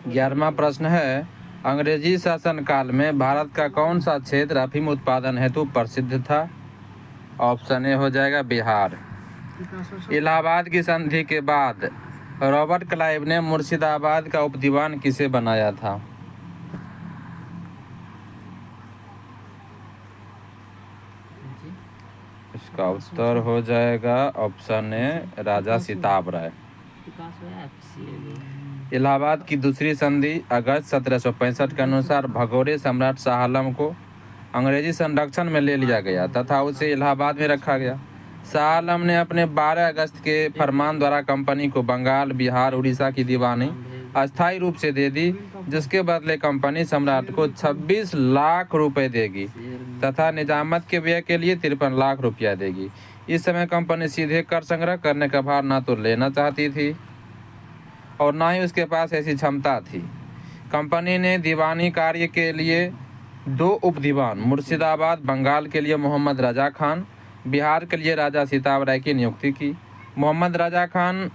11वां प्रश्न है, अंग्रेजी शासन काल में भारत का कौन सा क्षेत्र अफीम उत्पादन हेतु प्रसिद्ध था? ऑप्शन ए हो जाएगा बिहार। इलाहाबाद की संधि के बाद रॉबर्ट क्लाइव ने मुर्शिदाबाद का उपदीवान किसे बनाया था? इसका उत्तर हो जाएगा ऑप्शन ए राजा सिताब राय। इलाहाबाद की दूसरी संधि अगस्त 1765 के अनुसार भगोड़े सम्राट शाह आलम को अंग्रेजी संरक्षण में ले लिया गया तथा उसे इलाहाबाद में रखा गया। शाह आलम ने अपने 12 अगस्त के फरमान द्वारा कंपनी को बंगाल, बिहार, उड़ीसा की दीवानी अस्थायी रूप से दे दी, जिसके बदले कंपनी सम्राट को 26 लाख रुपए देगी तथा निजामत के व्यय के लिए 53 लाख रुपया देगी। इस समय कंपनी सीधे कर संग्रह करने का भार न तो लेना चाहती थी और न ही उसके पास ऐसी क्षमता थी। कंपनी ने दीवानी कार्य के लिए 2 उपदीवान मुर्शिदाबाद, बंगाल के लिए मोहम्मद रजा खान, बिहार के लिए राजा सिताब राय की नियुक्ति की। मोहम्मद रजा खान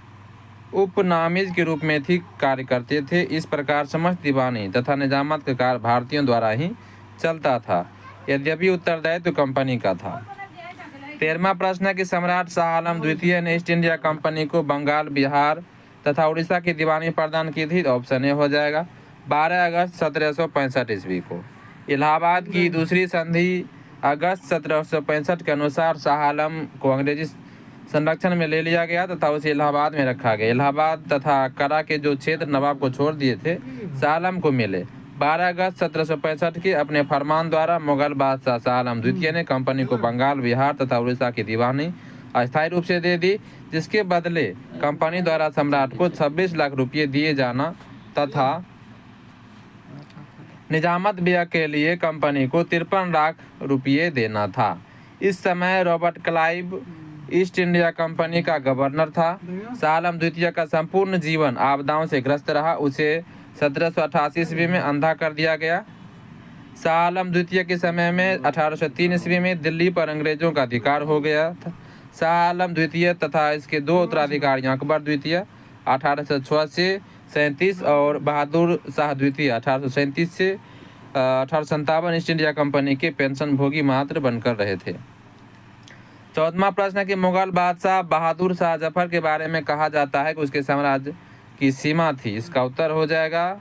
उपनामिज के रूप में कार्य करते थे। इस प्रकार समस्त दीवानी तथा निजामत का कार्य भारतीयों द्वारा ही चलता था, यद्यपि उत्तरदायित्व कंपनी का था। 13वां प्रश्न है कि सम्राट शाह आलम द्वितीय ने ईस्ट इंडिया कंपनी को बंगाल, बिहार तथा उड़ीसा की दीवानी प्रदान की थी। ऑप्शन ए हो जाएगा 12 अगस्त 1765 ईस्वी को। इलाहाबाद की दूसरी संधि अगस्त 1765 के अनुसार शाह आलम को अंग्रेजी संरक्षण में ले लिया गया तथा उसे इलाहाबाद में रखा गया। इलाहाबाद तथा करा के जो क्षेत्र नवाब को छोड़ दिए थे शाह आलम को मिले। 12 अगस्त 1765 के अपने फरमान द्वारा मुगल बादशाह शाह आलम द्वितीय ने कंपनी को बंगाल, बिहार तथा उड़ीसा की दीवानी अस्थायी रूप से दे दी, जिसके बदले कंपनी द्वारा सम्राट को 26 लाख रुपये दिए जाना तथा निजामत व्यय के लिए कंपनी को 53 लाख रुपये देना था। इस समय Robert Clive east India company का गवर्नर था। शाह आलम द्वितीय का संपूर्ण जीवन आपदाओं से ग्रस्त रहा। उसे 1788 ईस्वी में अंधा कर दिया गया। शाह आलम द्वितीय के समय में 1803 ईस्वी में दिल्ली पर अंग्रेजों का अधिकार हो गया था। शाह आलम द्वितीय तथा इसके 2 उत्तराधिकारी अकबर द्वितीय 1806 से 37 और बहादुर शाह द्वितीय 1837 से 1857 ईस्ट इंडिया कंपनी के पेंशन भोगी मात्र बनकर रहे थे। 14वां प्रश्न है कि मुगल बादशाह बहादुर शाह जफर के बारे में कहा जाता है कि उसके साम्राज्य की सीमा थी। इसका उत्तर हो जाएगा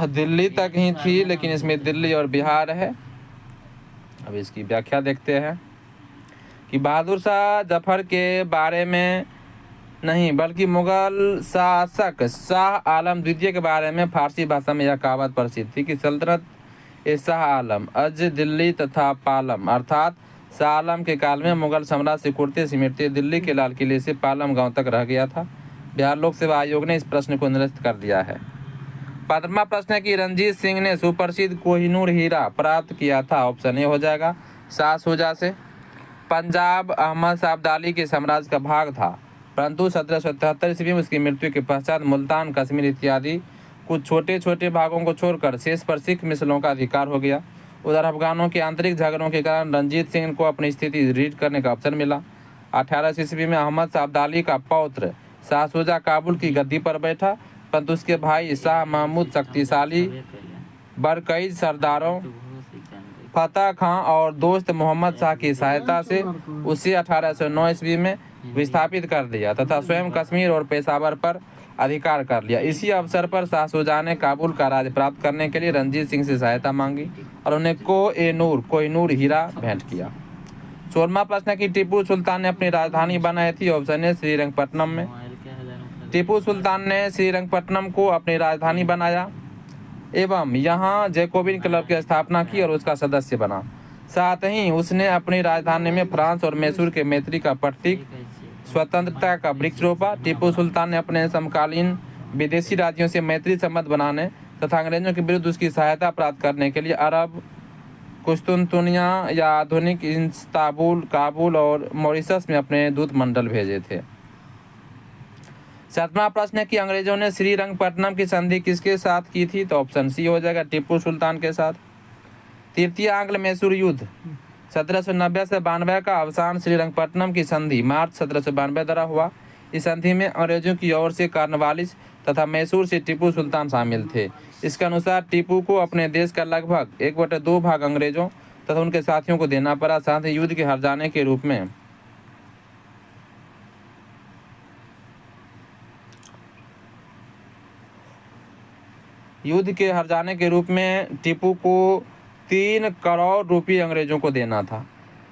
दिल्ली तक ही थी, लेकिन इसमें दिल्ली और बिहार है। अब इसकी व्याख्या देखते हैं कि बहादुर शाह जफर के बारे में नहीं बल्कि मुगल शासक शाह आलम द्वितीय के बारे में फारसी भाषा में यह कहावत प्रसिद्ध थी कि सल्तनत ए शाह आलम अज दिल्ली तथा पालम, अर्थात शाह आलम के काल में मुगल सम्राट सिकुड़ते सिमटते दिल्ली के लाल किले से पालम गांव तक रह गया था। बिहार लोक सेवा आयोग ने इस प्रश्न को निरस्त कर दिया है। 15वां प्रश्न है कि रंजीत सिंह ने सुप्रसिद्ध कोहिनूर हीरा प्राप्त किया था। ऑप्शन ए हो जाएगा शाह शुजा से। पंजाब अहमद शाह अब्दाली के साम्राज्य का भाग था, परंतु 1777 ईस्वी में उसकी मृत्यु के पश्चात मुल्तान, कश्मीर इत्यादि कुछ छोटे छोटे भागों को छोड़कर शेष पर सिख मिसलों का अधिकार हो गया। उधर अफगानों के आंतरिक झगड़ों के कारण रंजीत सिंह को अपनी स्थिति रीड करने का अवसर मिला। 18 ईस्वी में अहमद शाह अब्दाली का पौत्र शाह शुजा काबुल की गद्दी पर बैठा, परंतु उसके भाई शाह महमूद शक्तिशाली बरकई सरदारों फतेह खां और दोस्त मोहम्मद शाह की सहायता से उसे 1809 ईस्वी में विस्थापित कर दिया तथा स्वयं कश्मीर और पेशावर पर अधिकार कर लिया। इसी अवसर पर शाह शुजा ने काबुल का राज प्राप्त करने के लिए रंजीत सिंह से सहायता मांगी और उन्हें कोहिनूर हीरा भेंट किया। 16वां प्रश्न है कि टीपू सुल्तान ने अपनी राजधानी बनाई थी। ऑप्शन है श्रीरंगपट्टनम में। टीपू सुल्तान ने श्रीरंगपट्टनम को अपनी राजधानी बनाया एवं यहाँ जैकोबिन क्लब की स्थापना की और उसका सदस्य बना। साथ ही उसने अपनी राजधानी में फ्रांस और मैसूर के मैत्री का प्रतीक स्वतंत्रता का वृक्ष रोपा। टीपू सुल्तान ने अपने समकालीन विदेशी राज्यों से मैत्री संबंध बनाने तथा अंग्रेजों के विरुद्ध उसकी सहायता प्राप्त करने के लिए अरब, कुस्तुनतुनिया या आधुनिक इस्तांबुल, काबुल और मॉरिशस में अपने दूत मंडल भेजे थे। 7वां प्रश्न है कि अंग्रेजों ने श्रीरंगपट्टनम की संधि किसके साथ की थी। तो ऑप्शन सी हो जाएगा टीपू सुल्तान के साथ। तृतीय आंग्ल मैसूर युद्ध 1790 से 92 का अवसान श्रीरंगपट्टनम की संधि मार्च 1792 द्वारा हुआ। इस संधि में अंग्रेजों की ओर से कॉर्नवालिस तथा मैसूर से टीपू सुल्तान शामिल थे। इसके अनुसार टीपू को अपने देश का लगभग 1/2 भाग अंग्रेजों तथा उनके साथियों को देना पड़ा। साथ ही युद्ध के हार जाने के रूप में टीपू को 3 करोड़ रुपये अंग्रेजों को देना था।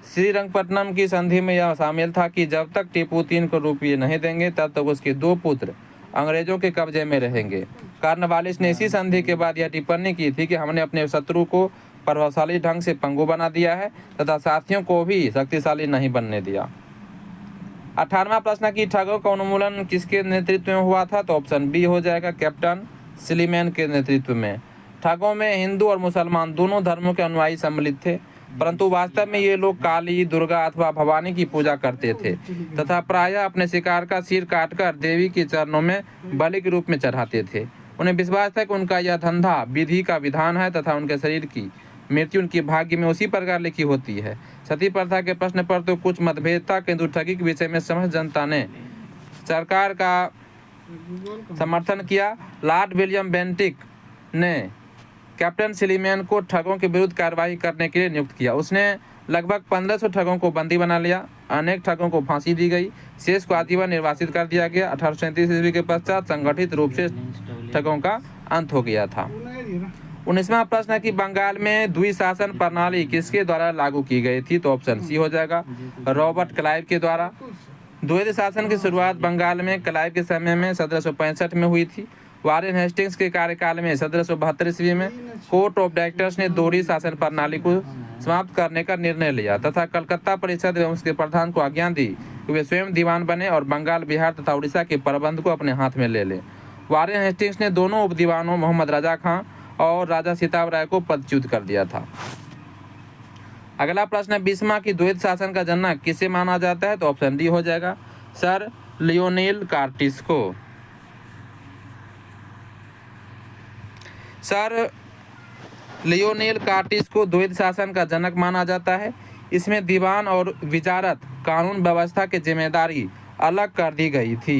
श्रीरंगपट्टनम की संधि में यह शामिल था कि जब तक टीपू 3 करोड़ रुपये नहीं देंगे तब तक उसके 2 पुत्र अंग्रेजों के कब्जे में रहेंगे। कॉर्नवालिस ने इसी संधि के बाद यह टिप्पणी की थी कि हमने अपने शत्रु को प्रभावशाली ढंग से पंगु बना दिया है तथा साथियों को भी शक्तिशाली नहीं बनने दिया। 18वां प्रश्न की ठगों का उन्मूलन किसके नेतृत्व में हुआ था? तो ऑप्शन बी हो जाएगा, कैप्टन स्लीमैन के नेतृत्व में। ठगों में हिंदू और मुसलमान दोनों धर्मों के अनुयायी सम्मिलित थे, परंतु वास्तव में ये लोग काली, दुर्गा अथवा भवानी की पूजा करते थे तथा प्रायः अपने शिकार का सिर काटकर देवी के चरणों में बलि के रूप में चढ़ाते थे। उन्हें विश्वास था कि उनका यह धंधा विधि का विधान है तथा उनके शरीर की मृत्यु उनकी भाग्य में उसी प्रकार लिखी होती है। सती प्रथा के प्रश्न पर तो कुछ मतभेद था, किंतु ठगी के विषय में समस्त जनता ने सरकार का समर्थन किया। लॉर्ड विलियम बेंटिक ने कैप्टन स्लीमैन को ठगों के विरुद्ध कार्रवाई करने के लिए नियुक्त किया। उसने लगभग 1500 ठगों को बंदी बना लिया। अनेक ठगों को फांसी दी गई, शेष को आजीवन निर्वासित कर दिया गया। 1837 ईस्वी के पश्चात संगठित रूप से ठगों का अंत हो गया था। 19वां प्रश्न है कि बंगाल में द्विशासन प्रणाली किसके द्वारा लागू की गई थी? तो ऑप्शन सी हो जाएगा, रॉबर्ट क्लाइव के द्वारा। द्वैध शासन की शुरुआत बंगाल में क्लाइव के समय में 1765 में हुई थी। वारेन हेस्टिंग्स के कार्यकाल में 1772 ईस्वी में कोर्ट ऑफ डायरेक्टर्स ने दोहरी शासन प्रणाली को समाप्त करने का निर्णय लिया तथा कलकत्ता परिषद एवं उसके प्रधान को आज्ञा दी कि वे स्वयं दीवान बने और बंगाल, बिहार तथा उड़ीसा के प्रबंध को अपने हाथ में ले ले। वारेन हेस्टिंग्स ने दोनों उपदीवानों मोहम्मद राजा खां और राजा सिताब राय को पदच्युत कर दिया था। अगला प्रश्न है, बिस्मा की द्वैध शासन का जनक किसे माना जाता है? तो ऑप्शन डी हो जाएगा, सर लियोनेल कार्टिस को। सर लियोनेल कार्टिस को द्वैध शासन का जनक माना जाता है। इसमें दीवान और विजारत कानून व्यवस्था की जिम्मेदारी अलग कर दी गई थी।